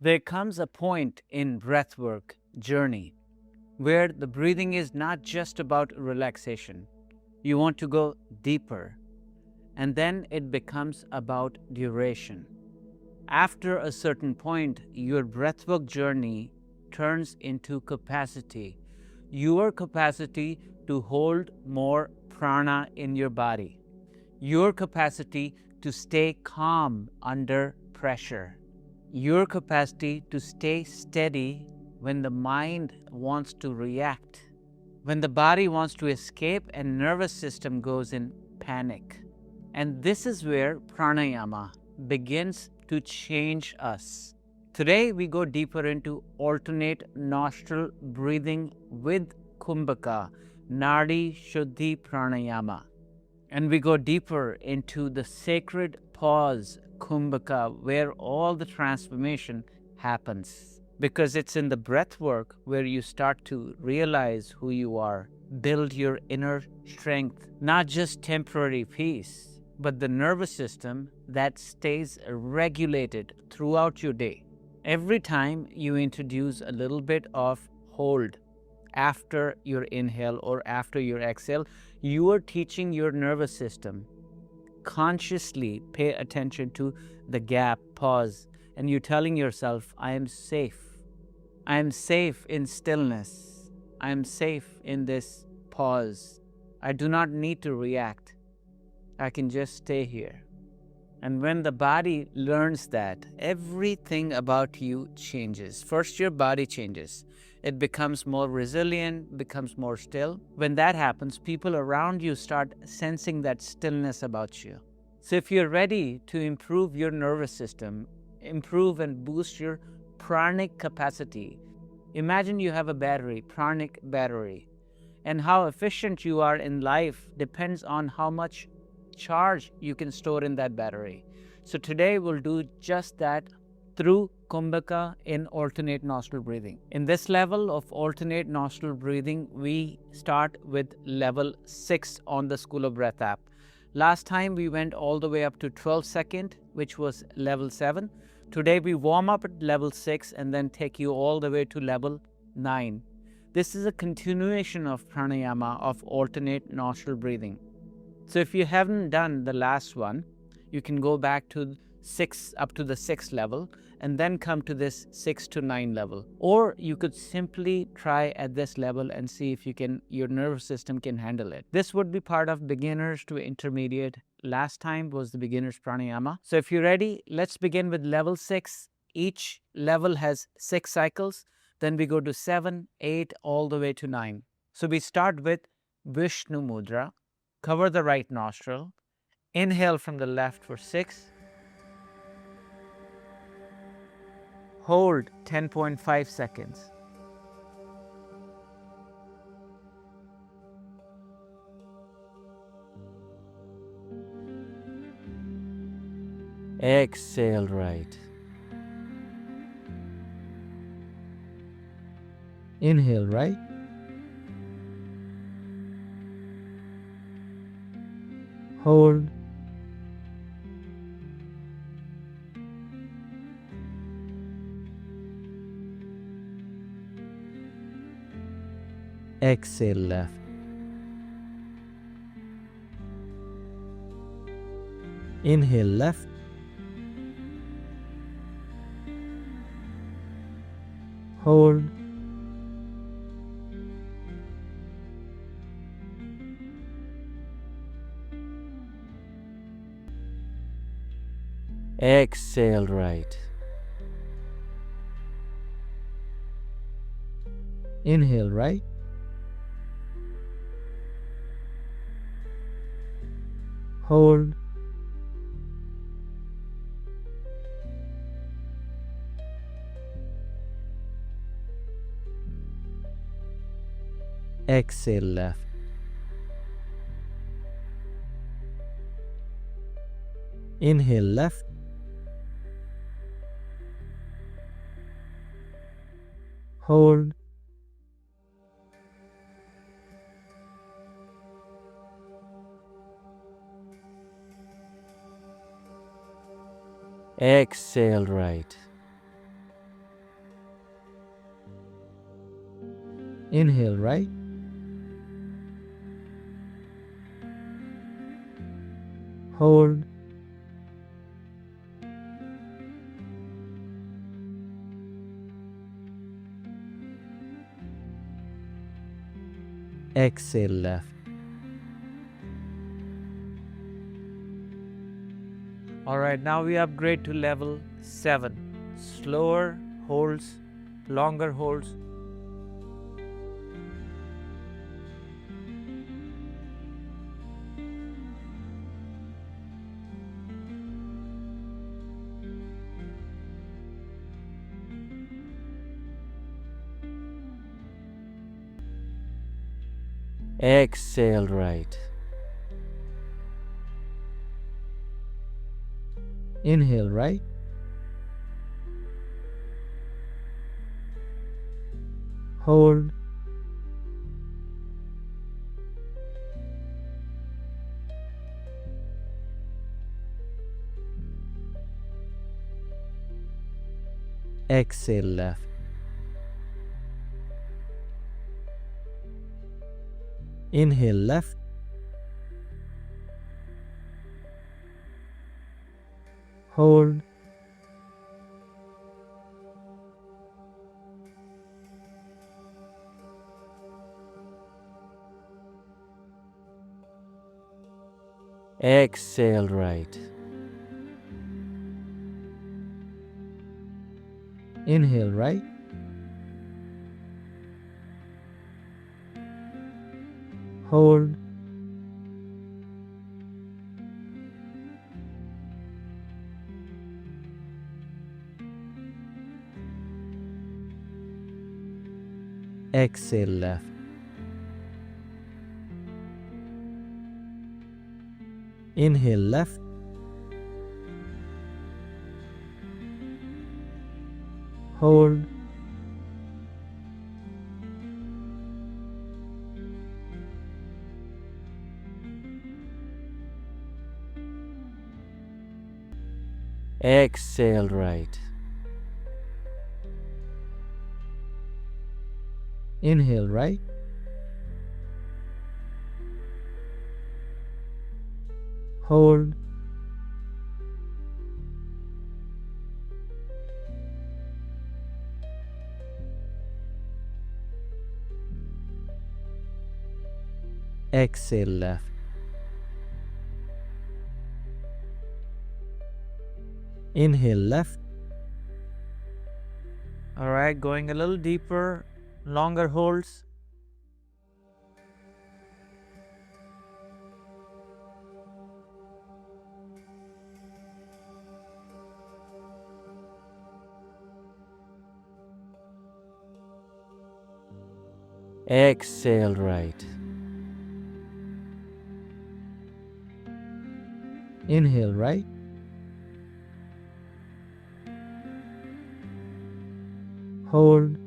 There comes a point in breathwork journey where the breathing is not just about relaxation. You want to go deeper, and then it becomes about duration. After a certain point, your breathwork journey turns into capacity, your capacity to hold more prana in your body, your capacity to stay calm under pressure, your capacity to stay steady when the mind wants to react, when the body wants to escape and nervous system goes in panic. And this is where pranayama begins to change us. Today we go deeper into alternate nostril breathing with Kumbhaka, Nadi Shodhana Pranayama. And we go deeper into the sacred pause, Kumbhaka, where all the transformation happens. Because it's in the breath work where you start to realize who you are, build your inner strength, not just temporary peace, but the nervous system that stays regulated throughout your day. Every time you introduce a little bit of hold after your inhale or after your exhale, you are teaching your nervous system consciously pay attention to the gap, pause, and you're telling yourself, I am safe. I am safe in stillness. I am safe in this pause. I do not need to react. I can just stay here. And when the body learns that, everything about you changes. First, your body changes. It becomes more resilient, becomes more still. When that happens, people around you start sensing that stillness about you. So if you're ready to improve your nervous system, improve and boost your pranic capacity, imagine you have a battery, pranic battery, and how efficient you are in life depends on how much charge you can store in that battery. So today we'll do just that through Kumbhaka in alternate nostril breathing. In this level of alternate nostril breathing, we start with level 6 on the School of Breath app. Last time we went all the way up to 12 second, which was level 7. Today we warm up at level 6 and then take you all the way to level 9. This is a continuation of pranayama of alternate nostril breathing. So if you haven't done the last one, you can go back to 6 up to the 6th level and then come to this 6 to 9 level. Or you could simply try at this level and see if your nervous system can handle it. This would be part of beginners to intermediate. Last time was the beginner's pranayama. So if you're ready, let's begin with level 6. Each level has 6 cycles. Then we go to 7, 8, all the way to 9. So we start with Vishnu Mudra. Cover the right nostril. Inhale from the left for 6. Hold 10.5 seconds. Exhale right. Inhale right. Hold. Exhale left. Inhale left. Hold. Exhale right. Inhale right. Hold. Exhale left. Inhale left. Hold. Exhale right. Inhale right. Hold. Exhale left. Alright, now we upgrade to level 7. Slower holds, longer holds. Exhale right. Inhale right. Hold. Exhale left. Inhale left. Hold. Exhale right. Inhale right. Hold. Exhale left. Inhale left. Hold. Exhale right. Inhale right. Hold. Exhale left. Inhale left. Alright, going a little deeper, longer holds. Exhale right. Inhale right. Hold.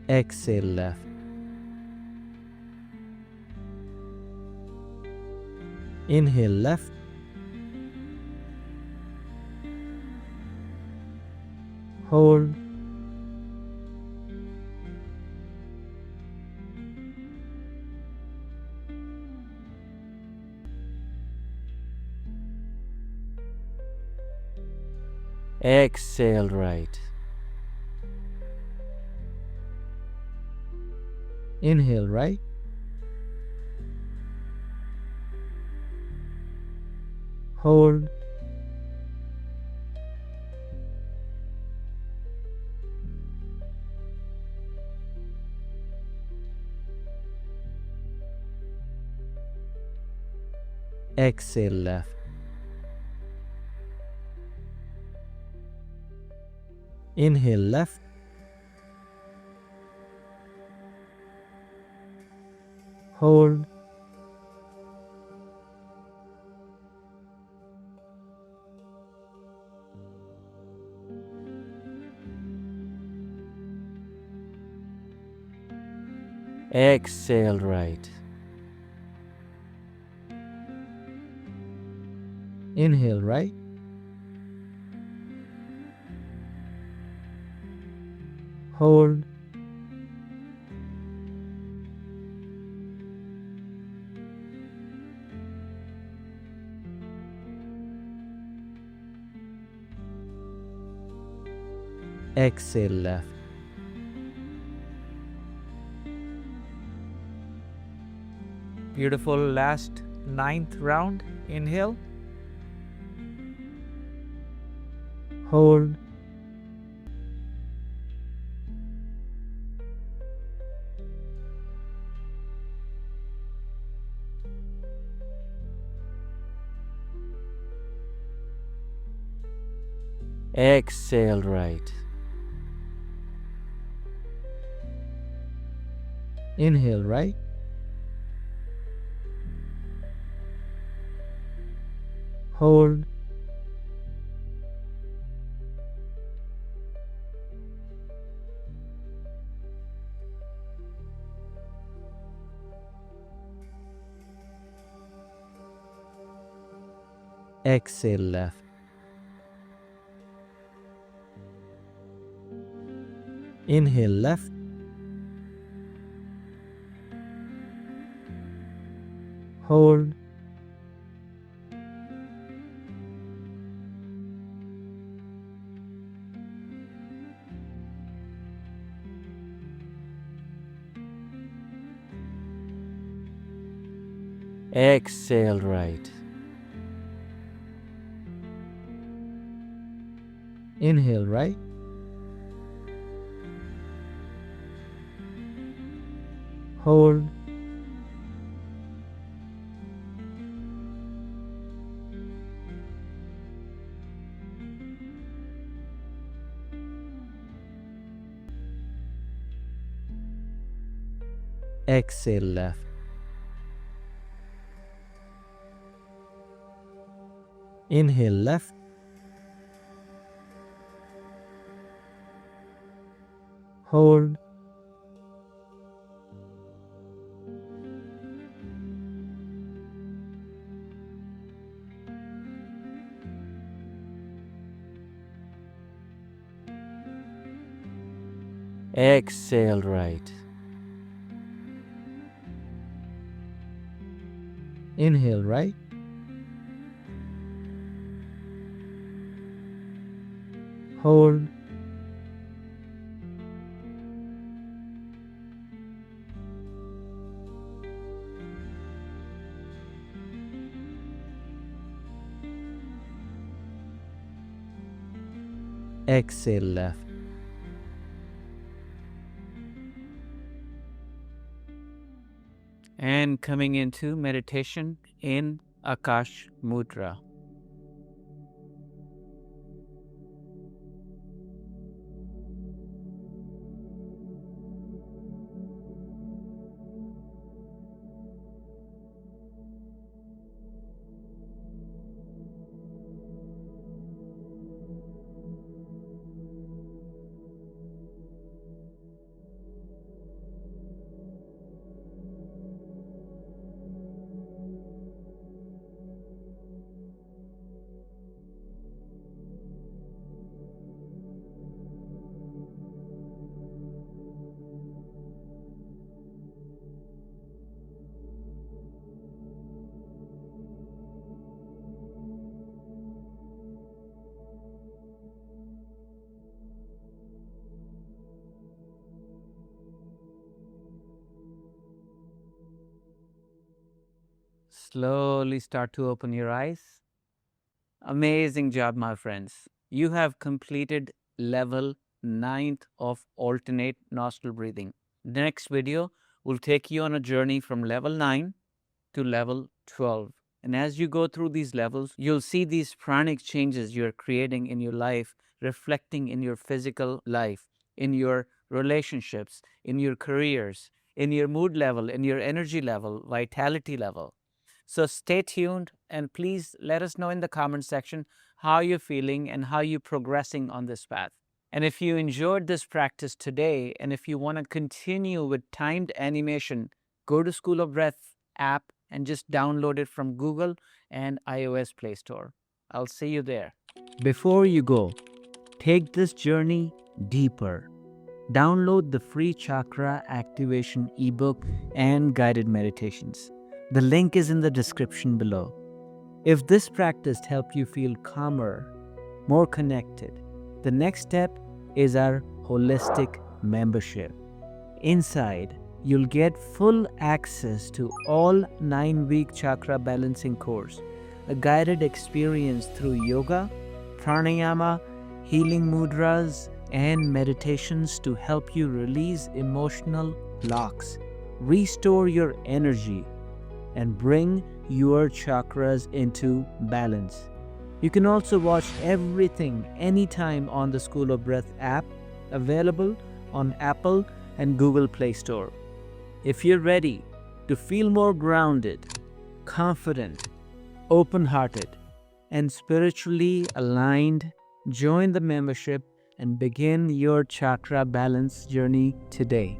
Exhale left. Inhale left. Hold. Exhale right. Inhale right. Hold. Exhale left. Inhale left. Hold. Exhale right. Inhale right. Hold. Exhale left. Beautiful. Last 9th round. Inhale. Hold. Exhale right. Inhale right. Hold. Exhale left. Inhale left. Hold. Exhale right. Inhale right. Hold. Exhale left. Inhale left. Hold. Exhale right. Inhale right. Hold. Exhale left. And coming into meditation in Akash Mudra. Slowly start to open your eyes. Amazing job, my friends. You have completed level 9th of alternate nostril breathing. The next video will take you on a journey from level 9 to level 12. And as you go through these levels, you'll see these pranic changes you're creating in your life, reflecting in your physical life, in your relationships, in your careers, in your mood level, in your energy level, vitality level. So stay tuned and please let us know in the comment section how you're feeling and how you're progressing on this path. And if you enjoyed this practice today and if you want to continue with timed animation, go to School of Breath app and just download it from Google and iOS Play Store. I'll see you there. Before you go, take this journey deeper. Download the free chakra activation ebook and guided meditations. The link is in the description below. If this practice helped you feel calmer, more connected, the next step is our holistic membership. Inside, you'll get full access to all 9-week chakra balancing course, a guided experience through yoga, pranayama, healing mudras, and meditations to help you release emotional blocks, restore your energy, and bring your chakras into balance. You can also watch everything anytime on the School of Breath app, available on Apple and Google Play Store. If you're ready to feel more grounded, confident, open-hearted, and spiritually aligned, join the membership and begin your chakra balance journey today.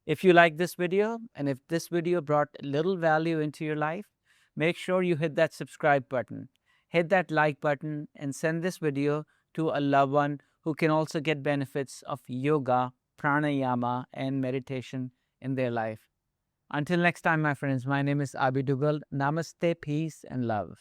If you like this video and if this video brought little value into your life, make sure you hit that subscribe button, hit that like button, and send this video to a loved one who can also get benefits of yoga, pranayama, and meditation in their life. Until next time, my friends, my name is Abi Dugal. Namaste, peace, and love.